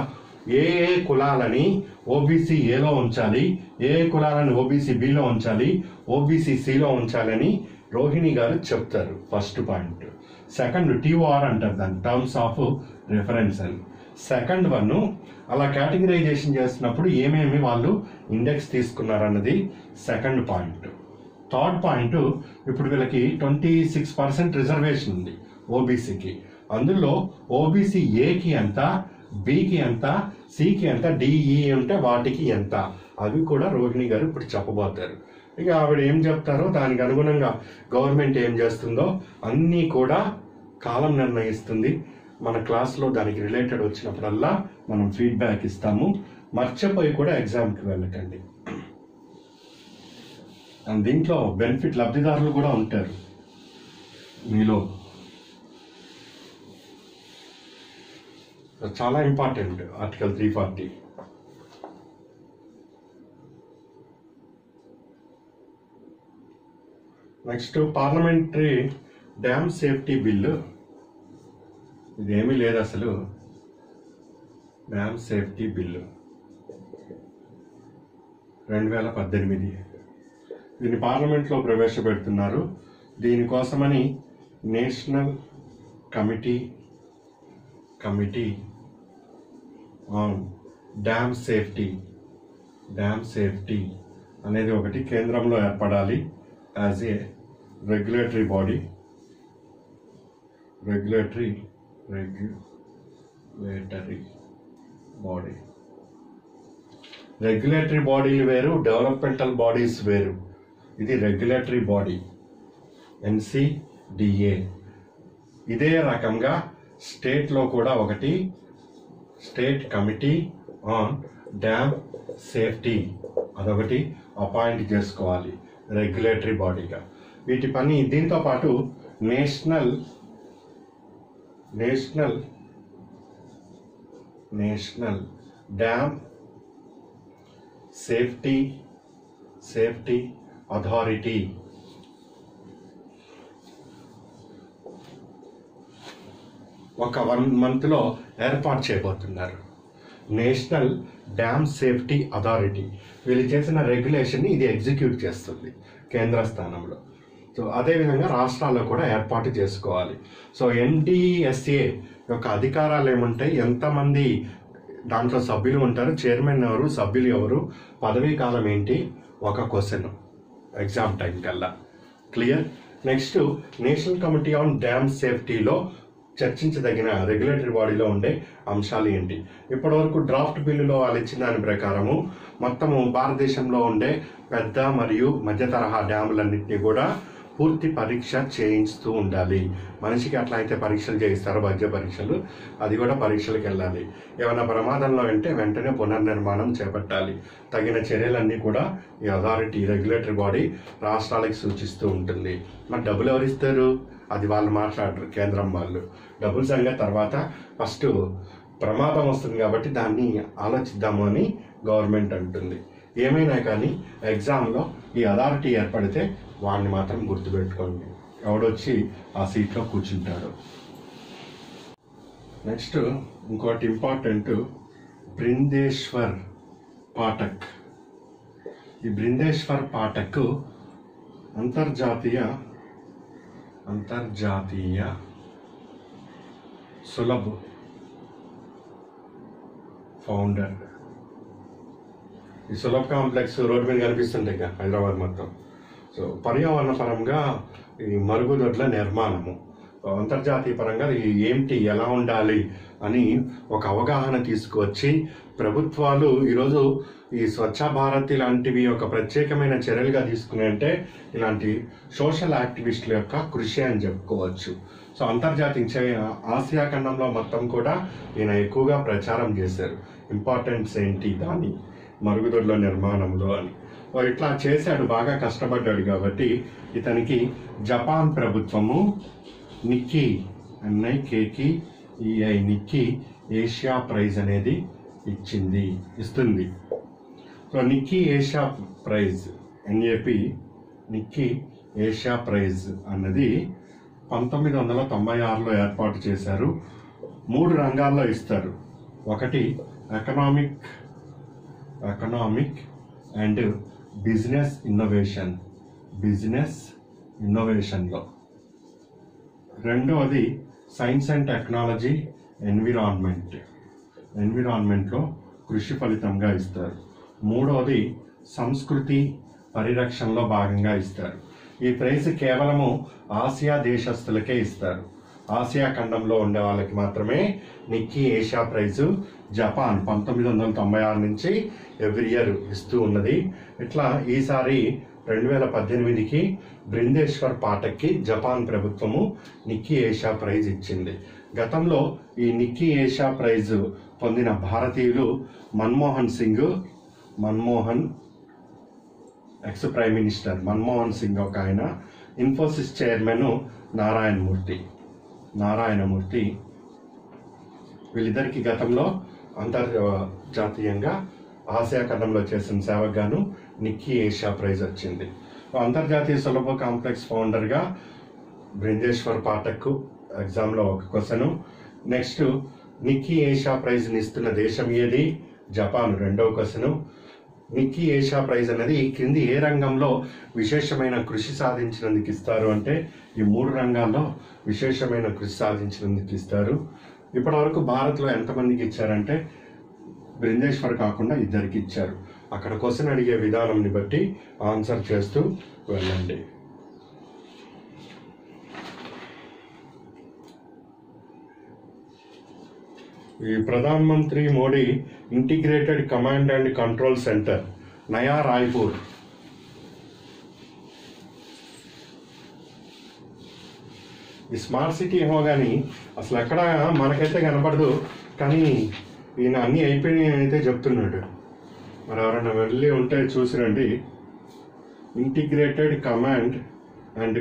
[SPEAKER 1] ఏ కులాలని ఓబీసీ ఏలో ఉంచాలి, ఏ కులాలని ఓబీసీ బిలో ఉంచాలి, ఓబీసీ సిలో ఉంచాలని రోహిణి గారు చెప్తారు. First point. సెకండ్, టీఓఆర్ అంటారు దాన్ని, టర్మ్స్ ఆఫ్ రెఫరెన్స్ అని. సెకండ్ వన్, అలా కేటగిరైజేషన్ చేస్తున్నప్పుడు ఏమేమి వాళ్ళు ఇండెక్స్ తీసుకున్నారన్నది సెకండ్ పాయింట్. థర్డ్ పాయింట్, ఇప్పుడు వీళ్ళకి 26% రిజర్వేషన్ ఉంది ఓబీసీకి. అందులో ఓబీసీ ఏకి ఎంత, బికి ఎంత, సికి ఎంత, డిఈ ఉంటే వాటికి ఎంత, అవి కూడా రోహిణి గారు ఇప్పుడు చెప్పబోతారు. ఇక ఆవిడ ఏం చెప్తారో దానికి అనుగుణంగా గవర్నమెంట్ ఏం చేస్తుందో అన్నీ కూడా కాలం నిర్ణయిస్తుంది. మన క్లాస్లో దానికి రిలేటెడ్ వచ్చినప్పుడల్లా మనం ఫీడ్బ్యాక్ ఇస్తాము. మర్చిపోయి కూడా ఎగ్జామ్కి వెళ్ళకండి. అండ్ దీంట్లో బెనిఫిట్ లబ్ధిదారులు కూడా ఉంటారు మీలో. చాలా important article 340. Next, parliamentary dam safety bill. ఇదేమీ లేదు అసలు. డ్యామ్ సేఫ్టీ బిల్లు 2018 దీన్ని పార్లమెంట్లో ప్రవేశపెడుతున్నారు. దీనికోసమని national committee on dam safety అనేది ఒకటి కేంద్రంలో ఏర్పడాలి as a regulatory body. Regulatory బాడీలు వేరు, డెవలప్మెంటల్ బాడీస్ వేరు. ఇది రెగ్యులేటరీ బాడీ NCDA. ఇదే రకంగా స్టేట్లో కూడా ఒకటి state committee on dam safety, అదొకటి అపాయింట్ చేసుకోవాలి రెగ్యులేటరీ బాడీగా. వీటి పని దీంతో పాటు నేషనల్ డ్యామ్ సేఫ్టీ అథారిటీ ఒక 1 monthలో ఏర్పాటు చేయబోతున్నారు. నేషనల్ డ్యామ్ సేఫ్టీ అథారిటీ వీళ్ళు చేసిన రెగ్యులేషన్ని ఇది ఎగ్జిక్యూట్ చేస్తుంది కేంద్ర స్థానంలో. సో అదేవిధంగా రాష్ట్రాల్లో కూడా ఏర్పాటు చేసుకోవాలి. సో NDSA యొక్క అధికారాలు ఏముంటాయి, ఎంతమంది దాంట్లో సభ్యులు ఉంటారు, చైర్మన్ ఎవరు, సభ్యులు ఎవరు, పదవీ కాలం ఏంటి, ఒక క్వశ్చన్ ఎగ్జామ్ టైం కల్లా. Clear? Next, national committee on dam సేఫ్టీలో చర్చించదగిన రెగ్యులేటరీ బాడీలో ఉండే అంశాలు ఏంటి? ఇప్పటివరకు డ్రాఫ్ట్ బిల్లులో వాళ్ళు ఇచ్చిన దాని ప్రకారము మొత్తము భారతదేశంలో ఉండే పెద్ద మరియు మధ్య తరహా డ్యాములన్నింటినీ కూడా పూర్తి పరీక్ష చేయిస్తూ ఉండాలి. మనిషికి అట్లా అయితే పరీక్షలు చేయిస్తారో వైద్య పరీక్షలు, అది కూడా పరీక్షలకు వెళ్ళాలి. ఏమైనా ప్రమాదంలో అంటే వెంటనే పునర్నిర్మాణం చేపట్టాలి. తగిన చర్యలన్నీ కూడా ఈ అథారిటీ రెగ్యులేటరీ బాడీ రాష్ట్రాలకు సూచిస్తూ ఉంటుంది. మరి డబ్బులు ఎవరిస్తారు? అది వాళ్ళు మాట్లాడరు, కేంద్రం వాళ్ళు. డబ్బుల సంగతి తర్వాత, ఫస్ట్ ప్రమాదం వస్తుంది కాబట్టి దాన్ని ఆలోచిద్దాము అని గవర్నమెంట్ అంటుంది. ఏమైనా కానీ ఎగ్జామ్లో ఈ అథారిటీ ఏర్పడితే వాడిని మాత్రం గుర్తుపెట్టుకోండి, ఎవడొచ్చి ఆ సీట్లో కూర్చుంటాడు. నెక్స్ట్ ఇంకోటి ఇంపార్టెంట్, బృందేశ్వర్ పాఠక్. ఈ బృందేశ్వర్ పాఠక్ అంతర్జాతీయ సులభ్ ఫౌండర్. ఈ సులభ్ కాంప్లెక్స్ రోడ్డు మీద కనిపిస్తుంటాయి ఇక హైదరాబాద్ మొత్తం. సో పర్యావరణ పరంగా ఈ మరుగుదొడ్ల నిర్మాణము, అంతర్జాతీయ పరంగా ఏమిటి ఎలా ఉండాలి అని ఒక అవగాహన తీసుకువచ్చి ప్రభుత్వాలు ఈరోజు ఈ స్వచ్ఛ భారత్ లాంటివి ఒక ప్రత్యేకమైన చర్యలుగా తీసుకున్నాయంటే ఇలాంటి సోషల్ యాక్టివిస్టుల యొక్క కృషి అని చెప్పుకోవచ్చు. సో అంతర్జాతీయ ఆసియా ఖండంలో మొత్తం కూడా ఈయన ఎక్కువగా ప్రచారం చేశారు ఇంపార్టెన్స్ ఏంటి దాని మరుగుదొడ్ల నిర్మాణంలో అని. ఇట్లా చేశాడు, బాగా కష్టపడ్డాడు కాబట్టి ఇతనికి జపాన్ ప్రభుత్వము నిక్కీ నిక్కీ ఏషియా ప్రైజ్ అనేది ఇస్తుంది. So Nikkei Asia prize NAP Nikkei Asia prize అన్నది 1996లో ఏర్పాటు చేశారు. 3 రంగాల్లో ఇస్తారు. ఒకటి ఎకనామిక్ అండ్ బిజినెస్ ఇన్నోవేషన్లో, రెండవది సైన్స్ అండ్ టెక్నాలజీ ఎన్విరాన్మెంట్లో కృషి ఫలితంగా ఇస్తారు. మూడవది సంస్కృతి పరిరక్షణలో భాగంగా ఇస్తారు. ఈ ప్రైజ్ కేవలము ఆసియా దేశస్తులకే ఇస్తారు. ఆసియా ఖండంలో ఉండే వాళ్ళకి మాత్రమే నిక్కీ ఏషియా ప్రైజు జపాన్ 1996 నుంచి ఎవ్రీ ఇయర్ ఇస్తూ ఉన్నది. ఇట్లా ఈసారి 2018కి బృందేశ్వర్ పాఠక్కి జపాన్ ప్రభుత్వము నిక్కీ ఏషియా ప్రైజ్ ఇచ్చింది. గతంలో ఈ నిక్కీ ఏషియా ప్రైజ్ పొందిన భారతీయులు Manmohan X prime minister Manmohan Singh ఒక ఆయన, ఇన్ఫోసిస్ చైర్మన్ నారాయణమూర్తి, వీళ్ళిద్దరికి గతంలో అంతర్జాతీయంగా ఆసియా ఖండంలో చేసిన సేవకు గాను నిక్కీ ఏషియా ప్రైజ్ వచ్చింది. అంతర్జాతీయ సులభ కాంప్లెక్స్ ఫౌండర్గా బృందేశ్వర్ పాఠక్ ఎగ్జామ్లో ఒక క్వశ్చను. నెక్స్ట్ నిక్కీ ఏషియా ప్రైజ్ని ఇస్తున్న దేశం ఏది? జపాన్, రెండవ క్వశ్చను. నిక్కీ ఏషియా ప్రైజ్ అనేది ఈ క్రింది ఏ రంగంలో విశేషమైన కృషి సాధించినందుకు ఇస్తారు అంటే ఈ 3 రంగాల్లో విశేషమైన కృషి సాధించినందుకు ఇస్తారు. ఇప్పటివరకు భారత్లో ఎంతమందికి ఇచ్చారంటే బృందేశ్వర్ కాకుండా 2కి ఇచ్చారు. అక్కడ క్వశ్చన్ అడిగే విధానంని బట్టి ఆన్సర్ చేస్తూ వెళ్ళండి. ఈ Pradhan Mantri Modi integrated command and control centre Naya Raipur, ఈ స్మార్ట్ సిటీ ఏమో కానీ అసలు ఎక్కడ మనకైతే కనపడదు, కానీ ఈయన అన్నీ అయిపోయినాయి అయితే చెప్తున్నాడు. మరి ఎవరైనా వెళ్ళి ఉంటే చూసిరండి. Integrated command and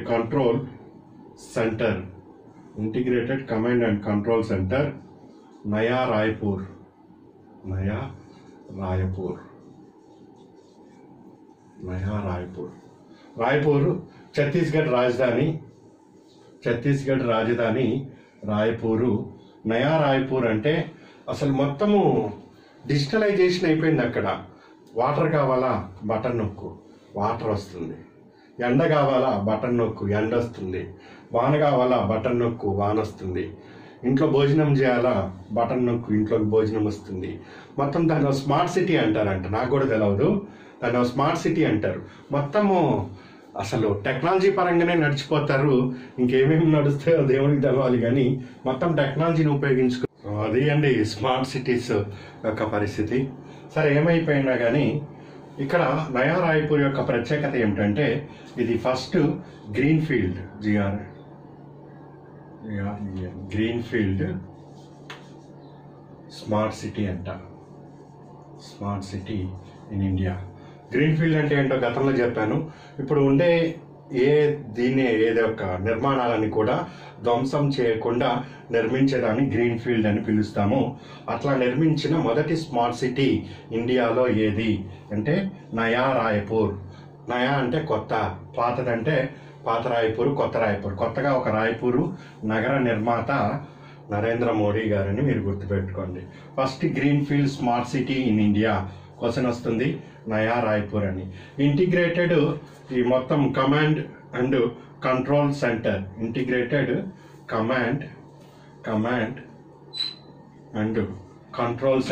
[SPEAKER 1] control centre Naya Raipur Raipur Chhattisgarh రాజధాని రాయ్పూరు. నయా రాయ్పూర్ అంటే అసలు మొత్తము డిజిటలైజేషన్ అయిపోయింది. అక్కడ వాటర్ కావాలా బటన్ నొక్కు వాటర్ వస్తుంది, ఎండ కావాలా బటన్ నొక్కు ఎండ వస్తుంది, వాన కావాలా బటన్ నొక్కు వాన వస్తుంది, ఇంట్లో భోజనం చేయాలా బటన్ నొక్కు ఇంట్లోకి భోజనం వస్తుంది. మొత్తం దాన్ని స్మార్ట్ సిటీ అంటారంట, నాకు కూడా తెలియదు, దాన్ని స్మార్ట్ సిటీ అంటారు. మొత్తము అసలు టెక్నాలజీ పరంగానే నడిచిపోతారు. ఇంకేమేమి నడుస్తాయో దేవునికి తెలవాలి, కానీ మొత్తం టెక్నాలజీని ఉపయోగించుకో. అది అండి స్మార్ట్ సిటీస్ యొక్క పరిస్థితి. సరే ఏమైపోయినా కానీ ఇక్కడ నయా రాయ్పూర్ యొక్క ప్రత్యేకత ఏమిటంటే ఇది ఫస్ట్ గ్రీన్ఫీల్డ్ స్మార్ట్ సిటీ అంట. Smart city in India. Greenfield అంటే ఏంటో గతంలో చెప్పాను. ఇప్పుడు ఉండే ఏదో ఒక నిర్మాణాలని కూడా ధ్వంసం చేయకుండా నిర్మించేదాన్ని గ్రీన్ఫీల్డ్ అని పిలుస్తాము. అట్లా నిర్మించిన మొదటి స్మార్ట్ సిటీ ఇండియాలో ఏది అంటే నయా రాయ్పూర్. నయా అంటే కొత్త, పాతదంటే పాత రాయ్పూర్, కొత్త రాయ్పూర్. కొత్తగా ఒక రాయ్పూరు నగర నిర్మాత నరేంద్ర మోడీ గారని మీరు గుర్తుపెట్టుకోండి. First green field smart city in India question వస్తుంది, నయా రాయ్పూర్ అని. ఇంటిగ్రేటెడ్ ఈ మొత్తం command and control centre, integrated command and control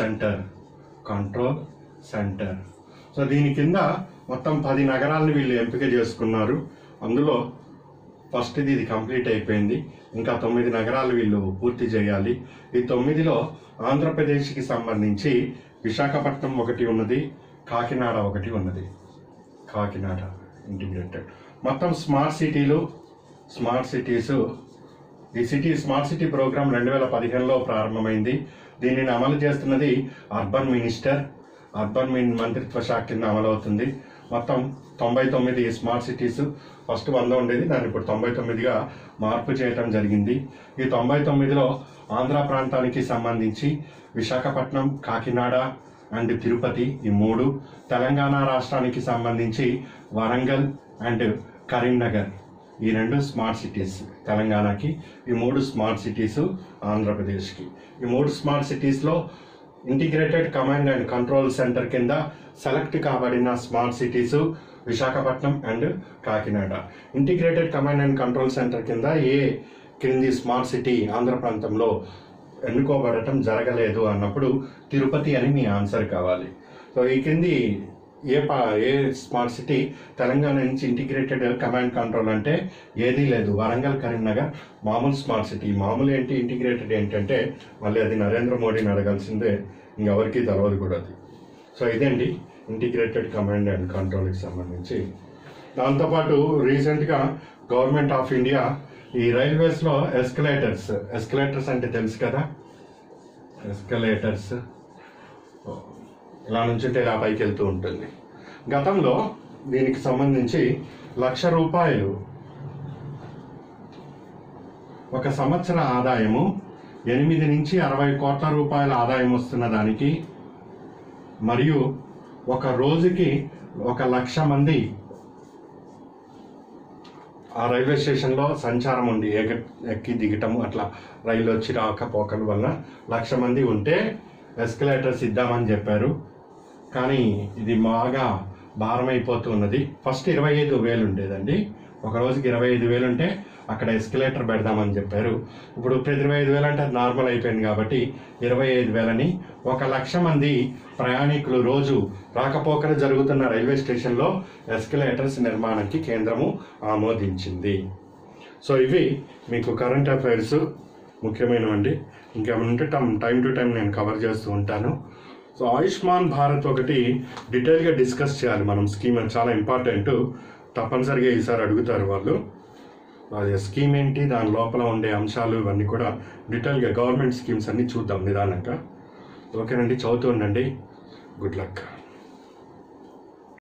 [SPEAKER 1] centre. So దీని కింద మొత్తం 10 నగరాలను వీళ్ళు ఎంపిక చేసుకున్నారు. అందులో ఫస్ట్ ఇది కంప్లీట్ అయిపోయింది. ఇంకా 9 నగరాలు వీళ్ళు పూర్తి చేయాలి. ఈ 9లో ఆంధ్రప్రదేశ్కి సంబంధించి విశాఖపట్నం ఒకటి ఉన్నది, కాకినాడ ఒకటి ఉన్నది. కాకినాడ ఇంటిగ్రేటెడ్. మొత్తం స్మార్ట్ సిటీస్ ఈ స్మార్ట్ సిటీ ప్రోగ్రామ్ 2015లో ప్రారంభమైంది. దీనిని అమలు చేస్తున్నది అర్బన్ మంత్రిత్వ శాఖ కింద అమలవుతుంది. మొత్తం 99 స్మార్ట్ సిటీస్. ఫస్ట్ 100 ఉండేది, దాన్ని ఇప్పుడు 99గా మార్పు చేయటం జరిగింది. ఈ 99లో ఆంధ్ర ప్రాంతానికి సంబంధించి విశాఖపట్నం, కాకినాడ అండ్ తిరుపతి ఈ 3, తెలంగాణ రాష్ట్రానికి సంబంధించి వరంగల్ అండ్ కరీంనగర్ ఈ 2 స్మార్ట్ సిటీస్ తెలంగాణకి, ఈ 3 స్మార్ట్ సిటీస్ ఆంధ్రప్రదేశ్కి. ఈ 3 స్మార్ట్ సిటీస్లో integrated command and control centre కింద సెలెక్ట్ కాబడిన smart cities Visakhapatnam and Kakinada. ఇంటిగ్రేటెడ్ కమాండ్ అండ్ కంట్రోల్ సెంటర్ కింద ఏ క్రింది స్మార్ట్ సిటీ ఆంధ్ర ప్రాంతంలో ఎన్నుకోబడటం జరగలేదు అన్నప్పుడు తిరుపతి అని మీ ఆన్సర్ కావాలి. సో ఈ కింది ఏ స్మార్ట్ సిటీ తెలంగాణ నుంచి ఇంటిగ్రేటెడ్ కమాండ్ కంట్రోల్ అంటే ఏదీ లేదు. వరంగల్, కరీంనగర్ మామూలు స్మార్ట్ సిటీ. మామూలు ఏంటి, ఇంటిగ్రేటెడ్ ఏంటంటే మళ్ళీ అది నరేంద్ర మోడీని అడగాల్సిందే, ఇంకెవరికి తెలియదు కూడా అది. సో ఇదండి ఇంటిగ్రేటెడ్ కమాండ్ అండ్ కంట్రోల్కి సంబంధించి. దాంతోపాటు రీసెంట్గా గవర్నమెంట్ ఆఫ్ ఇండియా ఈ రైల్వేస్లో ఎస్కలేటర్స్ అంటే తెలుసు కదా, ఎస్కలేటర్స్ ఇలా నుంచుంటే ఇలా పైకి వెళ్తూ ఉంటుంది. గతంలో దీనికి సంబంధించి ₹1,00,000 ఒక సంవత్సర ఆదాయము 8 నుంచి 60 కోట్ల రూపాయల ఆదాయం వస్తున్న దానికి, మరియు ఒక రోజుకి 1,00,000 మంది ఆ రైల్వే స్టేషన్లో సంచారం ఉంది, ఎక్కి దిగటము అట్లా రైలు వచ్చి రాకపోకల వల్ల 1,00,000 మంది ఉంటే ఎస్కలేటర్స్ ఇద్దామని చెప్పారు. కానీ ఇది బాగా భారం అయిపోతూ ఉన్నది. ఫస్ట్ 25,000 ఉండేదండి, ఒక రోజుకి 25,000 ఉంటే అక్కడ ఎస్కలేటర్ పెడదామని చెప్పారు. ఇప్పుడు 25,000 అంటే అది నార్మల్ అయిపోయింది కాబట్టి 25,000ని 1,00,000 మంది ప్రయాణికులు రోజు రాకపోకలు జరుగుతున్న రైల్వే స్టేషన్లో ఎస్కలేటర్స్ నిర్మాణానికి కేంద్రము ఆమోదించింది. సో ఇవి మీకు కరెంట్ అఫైర్స్ ముఖ్యమైనవండి. ఇంకేమంటే టైం టు టైం నేను కవర్ చేస్తూ ఉంటాను. సో ఆయుష్మాన్ భారత్ ఒకటి డీటెయిల్గా డిస్కస్ చేయాలి మనం. స్కీమ్ అది చాలా ఇంపార్టెంట్, తప్పనిసరిగా ఈసారి అడుగుతారు వాళ్ళు. అది స్కీమ్ ఏంటి, దాని లోపల ఉండే అంశాలు ఇవన్నీ కూడా డీటెయిల్గా గవర్నమెంట్ స్కీమ్స్ అన్నీ చూద్దాం నిదానంగా. ఓకేనండి, చదువుతూ ఉండండి. Good luck.